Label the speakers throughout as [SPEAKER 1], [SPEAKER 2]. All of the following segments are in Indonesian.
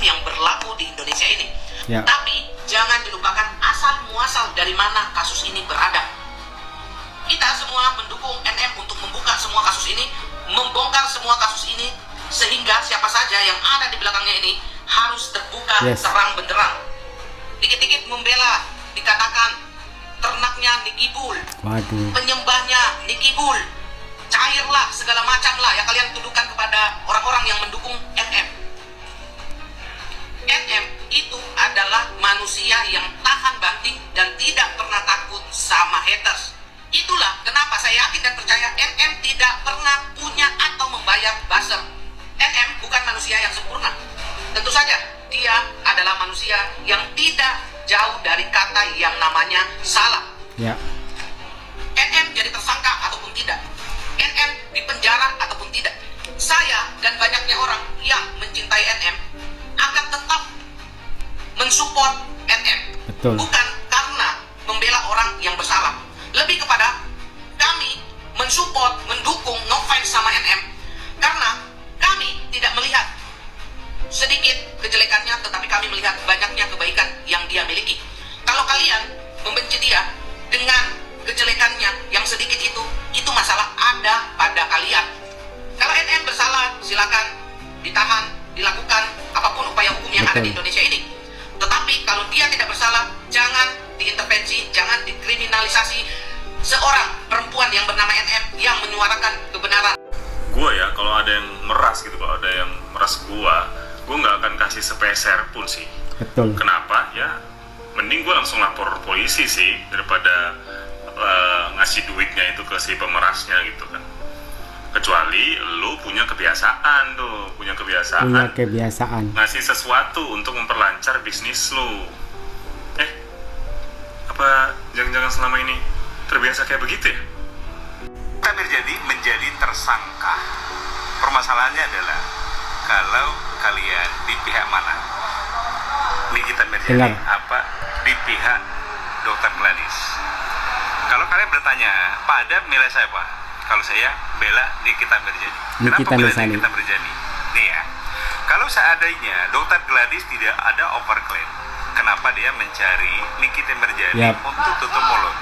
[SPEAKER 1] hukum yang berlaku di Indonesia ini.
[SPEAKER 2] Ya.
[SPEAKER 1] Tapi jangan dilupakan asal muasal dari mana kasus ini berada. Kita semua mendukung NM untuk membuka semua kasus ini, membongkar semua kasus ini, sehingga siapa saja yang ada di belakangnya ini harus terbuka terang benderang. Dikit-dikit membela, dikatakan ternaknya Nicky Bull, penyembahnya Nicky Bull, cairlah segala macam lah yang kalian tuduhkan kepada orang-orang yang mendukung NM. NM itu adalah manusia yang tahan banting dan tidak pernah takut sama haters. Itulah kenapa saya yakin dan percaya NM tidak pernah punya atau membayar buzzer. NM bukan manusia yang sempurna. Tentu saja dia adalah manusia yang tidak jauh dari kata yang namanya salah.
[SPEAKER 2] Ya.
[SPEAKER 1] NM jadi tersangka ataupun tidak, NM dipenjara ataupun tidak, saya dan banyaknya orang yang mencintai NM akan tetap mensupport NM.
[SPEAKER 2] Betul.
[SPEAKER 1] Bukan karena membela orang yang bersalah, lebih kepada kami mensupport, mendukung, ngefans sama NM karena kami tidak melihat sedikit kejelekannya, tetapi kami melihat banyaknya kebaikan yang dia miliki. Kalau kalian membenci dia dengan kejelekannya yang sedikit itu masalah ada pada kalian. Kalau NM bersalah, silakan ditahan, dilakukan apapun upaya hukum yang ada di Indonesia ini. Tetapi kalau dia tidak bersalah, jangan diintervensi, jangan dikriminalisasi seorang perempuan yang bernama NM yang menyuarakan kebenaran.
[SPEAKER 3] Gue ya, kalau ada yang meras gitu, kalau ada yang meras gue nggak akan kasih sepeser pun sih.
[SPEAKER 2] Betul.
[SPEAKER 3] Kenapa? Ya, mending gue langsung lapor polisi sih daripada ngasih duitnya itu ke si pemerasnya gitu kan. Kecuali lu punya kebiasaan ngasih sesuatu untuk memperlancar bisnis lu. Apa jangan-jangan selama ini terbiasa kayak begitu ya?
[SPEAKER 4] Kita menjadi tersangka. Permasalahannya adalah kalau kalian di pihak mana? Nikita Mirzani apa di pihak Dr. Gladys? Kalau kalian bertanya, Pak Adam nilai saya apa? Kalau saya bela Nikita Mirzani. Kenapa bela Nikita Mirzani? Nih ya, kalau seandainya Dr. Gladys tidak ada overclaim, kenapa dia mencari Nikita Mirzani untuk tutup mulut?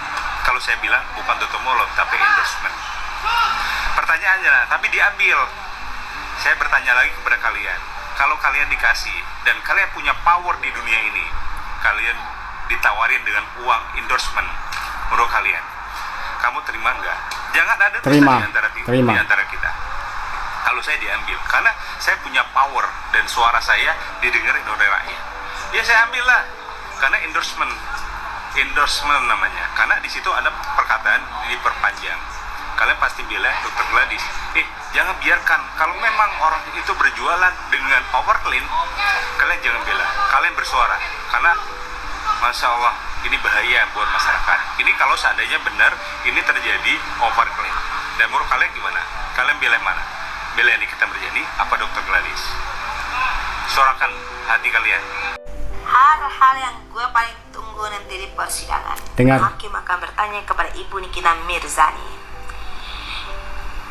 [SPEAKER 4] Kalau saya bilang bukan tutup mulut, tapi endorsement. Pertanyaannya, tapi diambil. Saya bertanya lagi kepada kalian, kalau kalian dikasih dan kalian punya power di dunia ini, kalian ditawarin dengan uang endorsement, menurut kalian, kamu terima nggak? Jangan ada tulisan di antara kita. Kalau saya diambil, karena saya punya power dan suara saya didengarin oleh rakyat, ya saya ambil lah, karena endorsement namanya, karena di situ ada perkataan diperpanjang. Kalian pasti bilang Dr. Gladys, jangan biarkan, kalau memang orang itu berjualan dengan overclaim, kalian jangan bela, kalian bersuara, karena Masya Allah ini bahaya buat masyarakat. Ini kalau seandainya benar ini terjadi overclaim, dan menurut kalian gimana? Kalian bela mana? Bela Nikita Mirzani apa Dr. Gladys? Suarakan hati kalian.
[SPEAKER 5] Hal-hal yang gue paling tunggu nanti di persidangan. Hakim akan bertanya kepada Ibu Nikita Mirzani.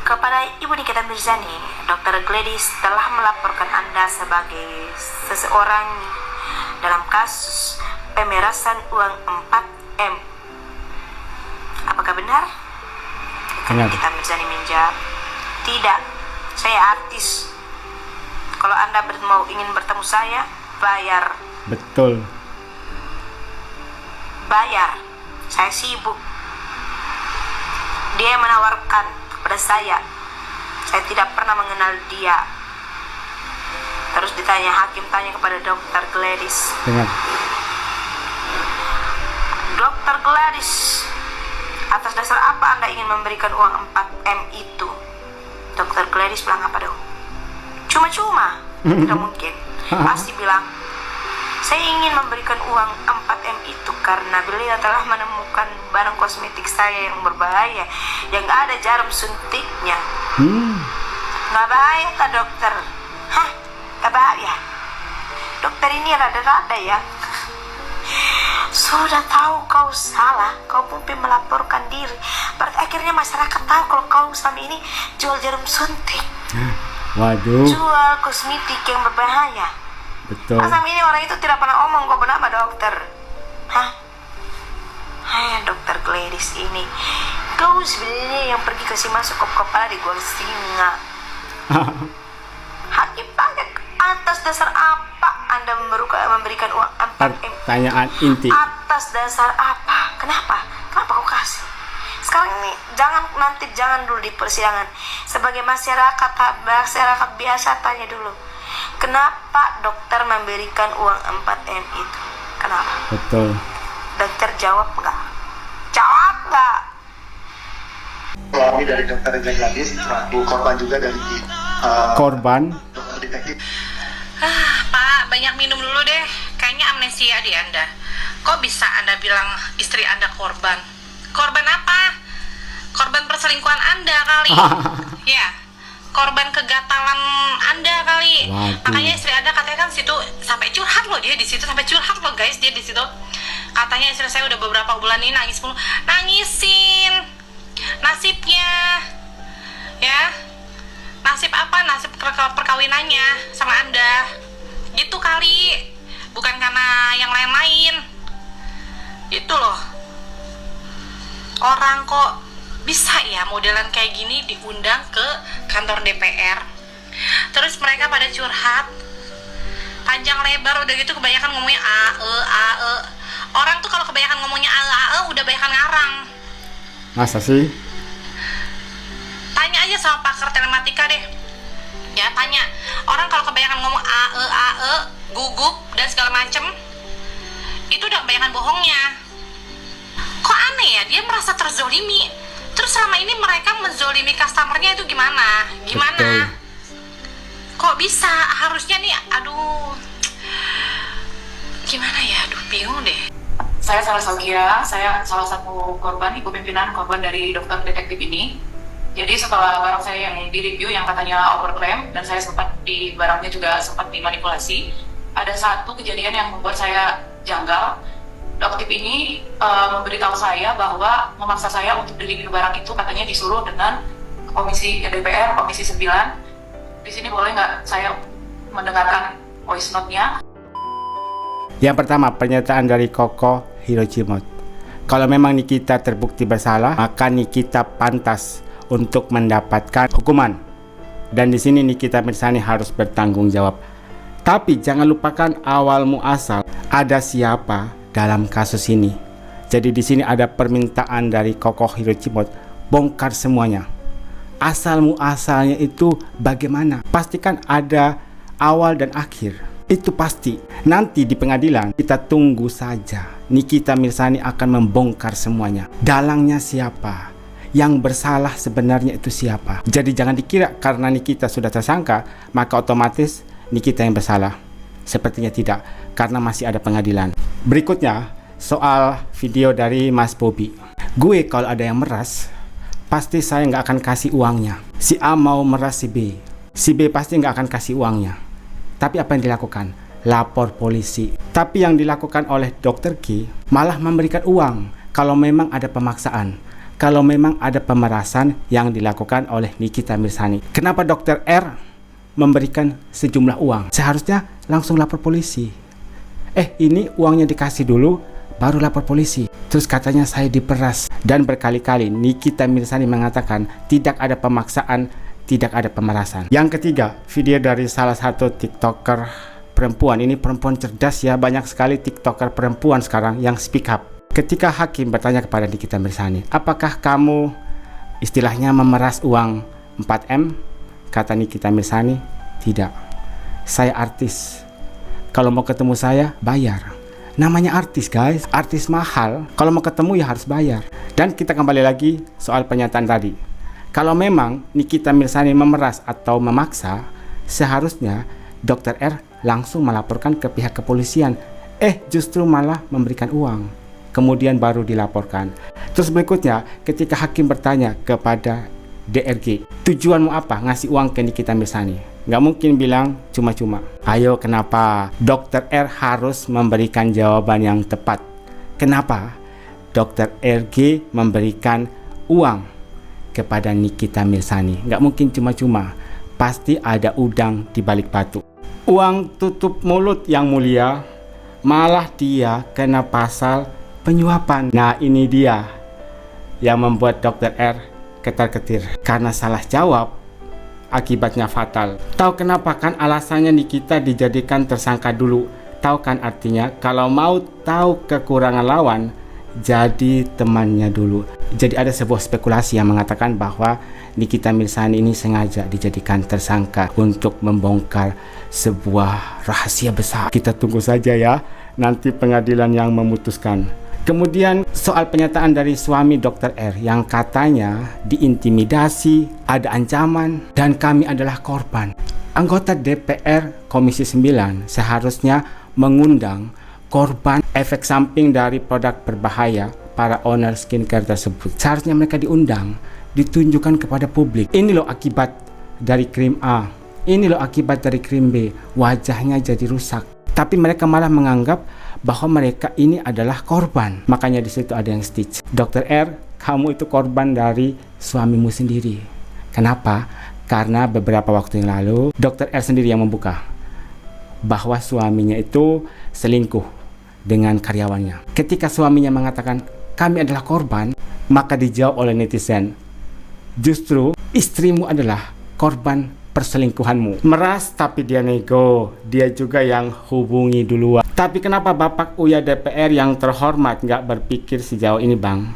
[SPEAKER 5] Kepada Ibu Nikita Mirzani, Dr. Gladys telah melaporkan Anda sebagai seseorang dalam kasus pemerasan uang 4M. Apakah benar? Nikita Mirzani menjawab, tidak, saya artis. Kalau Anda ingin bertemu saya, bayar.
[SPEAKER 2] Betul.
[SPEAKER 5] Bayar, saya sibuk. Dia menawarkan kepada saya tidak pernah mengenal dia. Terus ditanya, hakim tanya kepada Dr. Gladys, Dr. Gladys, atas dasar apa Anda ingin memberikan uang 4M itu? Dr. Gladys bilang apa dong? Cuma-cuma? Tidak mungkin. Pasti bilang, saya ingin memberikan uang 4M itu karena beliau telah menemukan barang kosmetik saya yang berbahaya, yang ada jarum suntiknya. Nggak bahaya kah dokter? Hah? Nggak bahaya? Dokter ini rada-rada ya. Sudah tahu kau salah, kau mimpi melaporkan diri. Berarti akhirnya masyarakat tahu kalau kau selama ini jual jarum suntik.
[SPEAKER 2] Waduh.
[SPEAKER 5] Jual kosmetik yang berbahaya.
[SPEAKER 2] Betul.
[SPEAKER 5] Masa ini orang itu tidak pernah omong kok bernama dokter. Hah? Hai dokter Gladys ini. Kau sebenarnya yang pergi kasih masuk ke kepala di gua singa. Hakim tanya, atas dasar apa Anda memberikan uang 4 M?
[SPEAKER 2] Pertanyaan inti.
[SPEAKER 5] Atas dasar apa? Kenapa? Kenapa kau kasih? Sekarang ini jangan dulu di persidangan. Sebagai masyarakat biasa tanya dulu. Kenapa dokter memberikan uang 4 M itu? Kenapa?
[SPEAKER 2] Betul.
[SPEAKER 5] Dokter jawab enggak? Jawab enggak?
[SPEAKER 6] Kami dari dokter Gladys, selaku korban juga dari
[SPEAKER 2] Korban.
[SPEAKER 6] dokter detektif.
[SPEAKER 7] Pak, banyak minum dulu deh. Kayaknya amnesia di Anda. Kok bisa Anda bilang istri Anda korban? Korban apa? Korban perselingkuhan Anda kali. Ya, korban kegatalan Anda kali.
[SPEAKER 2] Waduh.
[SPEAKER 7] Makanya istri Anda katanya kan situ sampai curhat loh, dia di situ sampai curhat loh guys, dia di situ. Katanya istri saya udah beberapa bulan ini nangis mulu. Nangisin nasibnya. Ya. Nasib apa? Nasib perkawinannya sama Anda. Gitu kali. Bukan karena yang lain-lain. Itu loh. Orang kok bisa ya modelan kayak gini diundang ke kantor DPR. Terus mereka pada curhat panjang lebar, udah gitu kebanyakan ngomongnya AE. Orang tuh kalau kebanyakan ngomongnya AE udah banyakan ngarang.
[SPEAKER 2] Masa sih?
[SPEAKER 7] Tanya aja sama pakar telematika deh. Ya, tanya. Orang kalau kebanyakan ngomong AE, gugup dan segala macem, itu udah kebanyakan bohongnya. Kok aneh ya, dia merasa terzolimi. Terus selama ini mereka menzolimi customernya itu gimana?
[SPEAKER 2] Betul.
[SPEAKER 7] Kok bisa? Harusnya nih, aduh, gimana ya? Aduh, bingung deh.
[SPEAKER 8] Saya Sarah Saugia, saya salah satu korban, ibu pimpinan korban dari dokter detektif ini. Jadi setelah barang saya yang direview yang katanya overclaim, dan saya sempat di barangnya juga sempat dimanipulasi, ada satu kejadian yang membuat saya janggal. Detektif ini memberitahu saya bahwa memaksa saya untuk direview barang itu, katanya disuruh dengan komisi DPR, komisi 9. Di sini boleh nggak saya mendengarkan voice note-nya?
[SPEAKER 2] Yang pertama, pernyataan dari Koko Hiroshima. Kalau memang Nikita terbukti bersalah, maka Nikita pantas untuk mendapatkan hukuman. Dan di sini Nikita Mirzani harus bertanggung jawab. Tapi jangan lupakan awal muasal. Ada siapa dalam kasus ini? Jadi di sini ada permintaan dari Koko Hiroshima, bongkar semuanya. Asal muasalnya itu bagaimana? Pastikan ada awal dan akhir. Itu pasti. Nanti di pengadilan kita tunggu saja. Nikita Mirzani akan membongkar semuanya. Dalangnya siapa? Yang bersalah sebenarnya itu siapa? Jadi jangan dikira karena Nikita sudah tersangka, maka otomatis Nikita yang bersalah. Sepertinya tidak, karena masih ada pengadilan. Berikutnya, soal video dari Mas Bobby. Gue kalau ada yang meras, pasti saya nggak akan kasih uangnya. Si A mau meras si B. Si B pasti nggak akan kasih uangnya. Tapi apa yang dilakukan? Lapor polisi. Tapi yang dilakukan oleh Dr. G malah memberikan uang kalau memang ada pemaksaan, kalau memang ada pemerasan yang dilakukan oleh Nikita Mirzani. Kenapa Dr. R memberikan sejumlah uang? Seharusnya langsung lapor polisi. Ini uangnya dikasih dulu, baru lapor polisi. Terus katanya saya diperas. Dan berkali-kali Nikita Mirzani mengatakan tidak ada pemaksaan, tidak ada pemerasan. Yang ketiga, video dari salah satu TikToker perempuan. Ini perempuan cerdas ya, banyak sekali TikToker perempuan sekarang yang speak up. Ketika hakim bertanya kepada Nikita Mirzani, apakah kamu istilahnya memeras uang 4M? Kata Nikita Mirzani, tidak. Saya artis. Kalau mau ketemu saya, bayar. Namanya artis guys, artis mahal. Kalau mau ketemu ya harus bayar. Dan kita kembali lagi soal pernyataan tadi. Kalau memang Nikita Mirzani memeras atau memaksa, seharusnya Dr. R langsung melaporkan ke pihak kepolisian. Justru malah memberikan uang. Kemudian baru dilaporkan. Terus berikutnya, ketika hakim bertanya kepada DRG, tujuanmu apa ngasih uang ke Nikita Mirzani? Nggak mungkin bilang cuma-cuma. Ayo, kenapa Dr. R harus memberikan jawaban yang tepat? Kenapa Dr. RG memberikan uang kepada Nikita Mirzani? Nggak mungkin cuma-cuma. Pasti ada udang di balik batu. Uang tutup mulut yang mulia, malah dia kena pasal penyuapan. Nah ini dia yang membuat Dr. R ketar-ketir. Karena salah jawab, akibatnya fatal. Tahu kenapa kan alasannya Nikita dijadikan tersangka dulu? Tahu kan artinya kalau mau tahu kekurangan lawan, jadi temannya dulu. Jadi ada sebuah spekulasi yang mengatakan bahwa Nikita Mirzani ini sengaja dijadikan tersangka untuk membongkar sebuah rahasia besar. Kita tunggu saja ya, nanti pengadilan yang memutuskan. Kemudian soal pernyataan dari suami Dr. R yang katanya diintimidasi, ada ancaman, dan kami adalah korban. Anggota DPR Komisi 9 seharusnya mengundang korban efek samping dari produk berbahaya para owner skincare tersebut. Seharusnya mereka diundang, ditunjukkan kepada publik. Ini loh akibat dari krim A, ini loh akibat dari krim B, wajahnya jadi rusak. Tapi mereka malah menganggap bahwa mereka ini adalah korban. Makanya di situ ada yang stitch. Dr. R, kamu itu korban dari suamimu sendiri. Kenapa? Karena beberapa waktu yang lalu Dr. R sendiri yang membuka bahwa suaminya itu selingkuh dengan karyawannya. Ketika suaminya mengatakan kami adalah korban, maka dijawab oleh netizen, justru istrimu adalah korban perselingkuhanmu. Meras tapi dia nego, dia juga yang hubungi duluan. Tapi kenapa Bapak Uya DPR yang terhormat nggak berpikir sejauh ini Bang?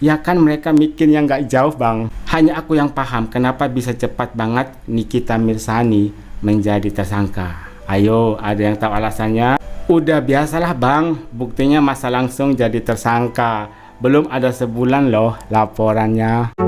[SPEAKER 2] Ya kan mereka mikirnya nggak jauh Bang. Hanya aku yang paham kenapa bisa cepat banget Nikita Mirzani menjadi tersangka. Ayo, ada yang tahu alasannya? Udah biasalah Bang, buktinya masa langsung jadi tersangka. Belum ada sebulan loh laporannya.